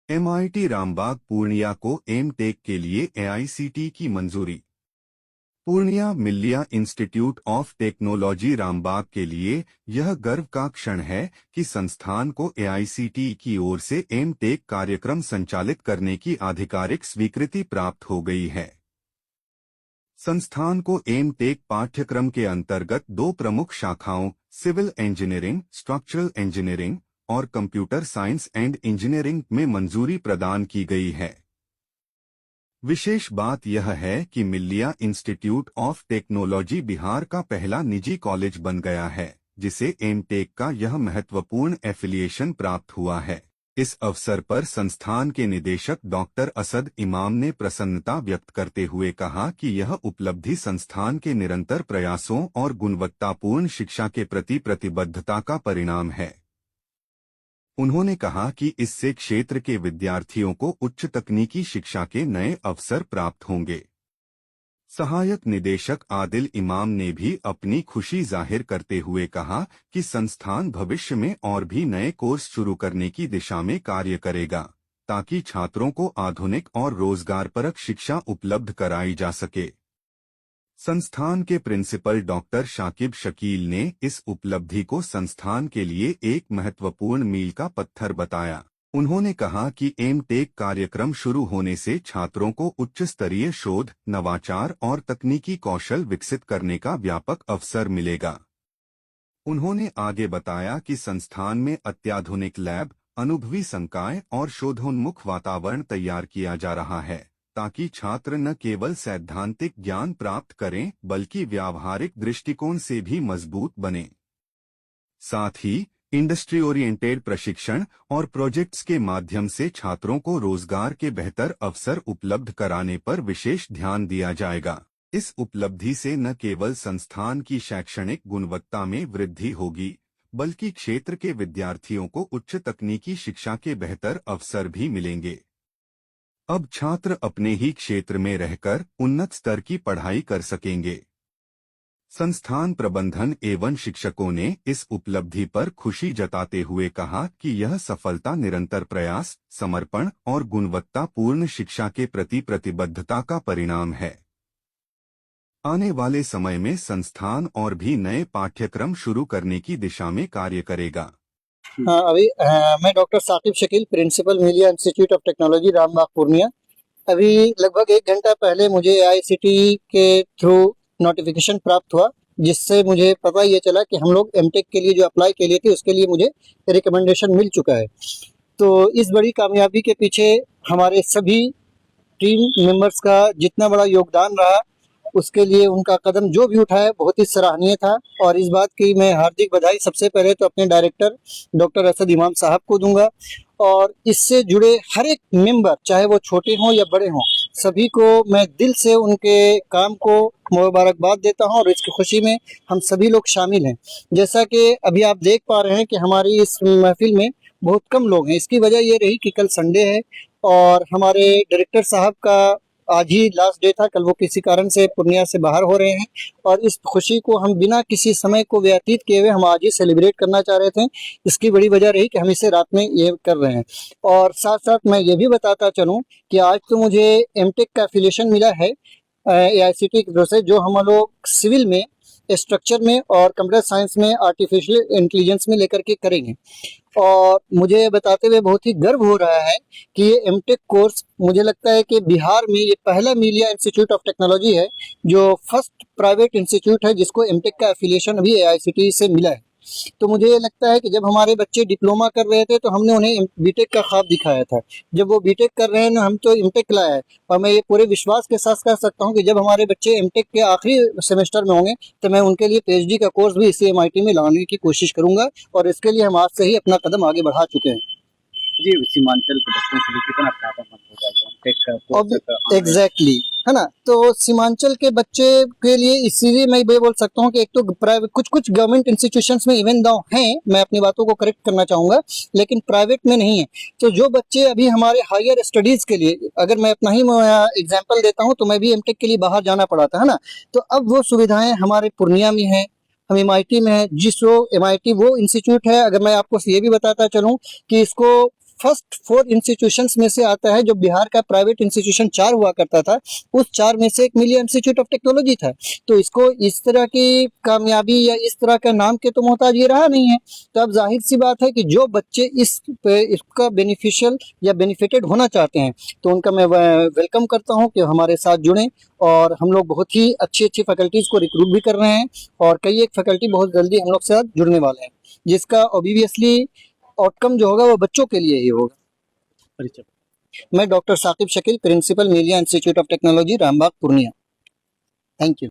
MIT Rambagh Purnia को M take के लिए AICTE की मंजूरी। Purnia Millia institute of technology Rambagh के लिए यह गर्व का क्षण है कि संस्थान को AICTE की ओर से एम टेक कार्यक्रम संचालित करने की आधिकारिक स्वीकृति प्राप्त हो गई है। संस्थान को एम टेक पाठ्यक्रम के अंतर्गत 2 प्रमुख शाखाओं सिविल इंजीनियरिंग, स्ट्रक्चरल इंजीनियरिंग और कंप्यूटर साइंस एंड इंजीनियरिंग में मंजूरी प्रदान की गई है। विशेष बात यह है कि Millia institute of technology Bihar का पहला निजी कॉलेज बन गया है, जिसे एम टेक का यह महत्वपूर्ण एफिलिएशन प्राप्त हुआ है। इस अवसर पर संस्थान के निदेशक डॉक्टर असद इमाम ने प्रसन्नता व्यक्त करते हुए कहा कि यह उपलब्धि संस्थान के निरंतर प्रयासों और गुणवत्तापूर्ण शिक्षा के प्रति प्रतिबद्धता का परिणाम है। उन्होंने कहा कि इससे क्षेत्र के विद्यार्थियों को उच्च तकनीकी शिक्षा के नए अवसर प्राप्त होंगे। सहायक निदेशक आदिल इमाम ने भी अपनी खुशी जाहिर करते हुए कहा कि संस्थान भविष्य में और भी नए कोर्स शुरू करने की दिशा में कार्य करेगा, ताकि छात्रों को आधुनिक और रोजगारपरक शिक्षा उपलब्ध कराई जा सके। संस्थान के प्रिंसिपल डॉक्टर शाकिब शकील ने इस उपलब्धि को संस्थान के लिए एक महत्वपूर्ण मील का पत्थर बताया। उन्होंने कहा कि एम टेक कार्यक्रम शुरू होने से छात्रों को उच्च स्तरीय शोध, नवाचार और तकनीकी कौशल विकसित करने का व्यापक अवसर मिलेगा। उन्होंने आगे बताया कि संस्थान में अत्याधुनिक लैब, अनुभवी संकाय और शोधोन्मुख वातावरण तैयार किया जा रहा है, ताकि छात्र न केवल सैद्धांतिक ज्ञान प्राप्त करें बल्कि व्यावहारिक दृष्टिकोण से भी मजबूत बने। साथ ही इंडस्ट्री ओरिएंटेड प्रशिक्षण और प्रोजेक्ट्स के माध्यम से छात्रों को रोजगार के बेहतर अवसर उपलब्ध कराने पर विशेष ध्यान दिया जाएगा। इस उपलब्धि से न केवल संस्थान की शैक्षणिक गुणवत्ता में वृद्धि होगी, बल्कि क्षेत्र के विद्यार्थियों को उच्च तकनीकी शिक्षा के बेहतर अवसर भी मिलेंगे। अब छात्र अपने ही क्षेत्र में रहकर उन्नत स्तर की पढ़ाई कर सकेंगे। संस्थान प्रबंधन एवं शिक्षकों ने इस उपलब्धि पर खुशी जताते हुए कहा कि यह सफलता निरंतर प्रयास, समर्पण और गुणवत्तापूर्ण शिक्षा के प्रति प्रतिबद्धता का परिणाम है। आने वाले समय में संस्थान और भी नए पाठ्यक्रम शुरू करने की दिशा में कार्य करेगा। मैं doctor Saqib Shakeel, principal Millia institute of technology Rambagh Purnia. अभी लगभग 1 घंटा पहले मुझे AICTE के थ्रू नोटिफिकेशन प्राप्त हुआ, जिससे मुझे पता ये चला कि हम लोग एमटेक के लिए जो अप्लाई के लिए थे उसके लिए मुझे रिकमेंडेशन मिल चुका है। तो इस बड़ी कामयाबी के पीछे हमारे सभी टीम मेंबर्स का जितना बड़ा योगदान रहा, उसके लिए उनका कदम जो भी उठाया बहुत ही सराहनीय था। और इस बात की मैं हार्दिक बधाई सबसे पहले तो अपने डायरेक्टर डॉक्टर असद इमाम साहब को दूंगा, और इससे जुड़े हर एक मेंबर, चाहे वो छोटे हों या बड़े हों, सभी को मैं दिल से उनके काम को मुबारकबाद देता हूं। और इसकी खुशी में हम सभी लोग शामिल हैं। जैसा कि अभी आप देख पा रहे हैं कि हमारी इस महफिल में बहुत कम लोग हैं। इसकी वजह ये रही कि कल संडे है और हमारे डायरेक्टर साहब का आज ही लास्ट डे था। कल वो किसी कारण से पूर्णिया से बाहर हो रहे हैं, और इस खुशी को हम बिना किसी समय को व्यतीत किए हुए हम आज ही सेलिब्रेट करना चाह रहे थे। इसकी बड़ी वजह रही कि हम इसे रात में ये कर रहे हैं। और साथ साथ मैं ये भी बताता चलूँ कि आज तो मुझे एमटेक का एफिलिएशन मिला है AICTE की तरफ से, जो हम लोग सिविल में, स्ट्रक्चर में और कंप्यूटर साइंस में, आर्टिफिशियल इंटेलिजेंस में लेकर के करेंगे। और मुझे ये बताते हुए बहुत ही गर्व हो रहा है कि ये एमटेक कोर्स, मुझे लगता है कि बिहार में ये पहला मिल्लिया इंस्टीट्यूट ऑफ टेक्नोलॉजी है जो फर्स्ट प्राइवेट इंस्टीट्यूट है जिसको एमटेक का एफिलिएशन अभी AICTE से मिला है। तो मुझे ये लगता है कि जब हमारे बच्चे डिप्लोमा कर रहे थे तो हमने उन्हें बीटेक का ख्वाब दिखाया था। जब वो बीटेक कर रहे हैं ना, हम तो एमटेक लाया है। और मैं ये पूरे विश्वास के साथ कह सकता हूँ कि जब हमारे बच्चे एमटेक के आखिरी सेमेस्टर में होंगे तो मैं उनके लिए PhD का कोर्स भी इसी MIT में लाने की कोशिश करूंगा, और इसके लिए हम आज से ही अपना कदम आगे बढ़ा चुके हैं। जी, सीमांचल के बच्चों के लिए कितना फायदेमंद होगा ये एमटेक का कोर्स? एग्जैक्टली, है ना। तो सीमांचल के बच्चे के लिए इसीलिए मैं ये बोल सकता हूँ कि एक तो प्राइवेट, कुछ गवर्नमेंट इंस्टीट्यूशंस में इवन दाउ हैं, मैं अपनी बातों को करेक्ट करना चाहूंगा, लेकिन प्राइवेट में नहीं है। तो जो बच्चे अभी हमारे हायर स्टडीज के लिए, अगर मैं अपना ही एग्जाम्पल देता हूँ तो मैं भी एमटेक के लिए बाहर जाना पड़ा था, है ना। तो अब वो सुविधाएं हमारे पूर्णिया में है, हम MIT में है। MIT वो इंस्टीट्यूट है, अगर मैं आपको ये भी बताता चलूँ कि इसको फर्स्ट 4 इंस्टीट्यूशंस में से आता है। जो बिहार का प्राइवेट इंस्टीट्यूशन 4 हुआ करता था, उस 4 में से एक मिलिया इंस्टीट्यूट ऑफ टेक्नोलॉजी था। तो इसको इस तरह की कामयाबी या इस तरह का नाम के तो मोहताज ये रहा नहीं है। तो अब जाहिर सी बात है कि जो बच्चे इसका बेनिफिशियल या बेनिफिटेड होना चाहते हैं, तो उनका मैं वेलकम करता हूं कि हमारे साथ जुड़ें। और हम लोग बहुत ही अच्छी अच्छी फैकल्टीज़ को रिक्रूट भी कर रहे हैं, और कई एक फैकल्टी बहुत जल्दी हम लोग से साथ जुड़ने वाले हैं, जिसका ऑब्वियसली आउटकम जो होगा वो बच्चों के लिए ही होगा। परिचय। मैं डॉक्टर साकिब शकील, प्रिंसिपल मिलिया institute of technology, Rambagh, Purnia. Thank you.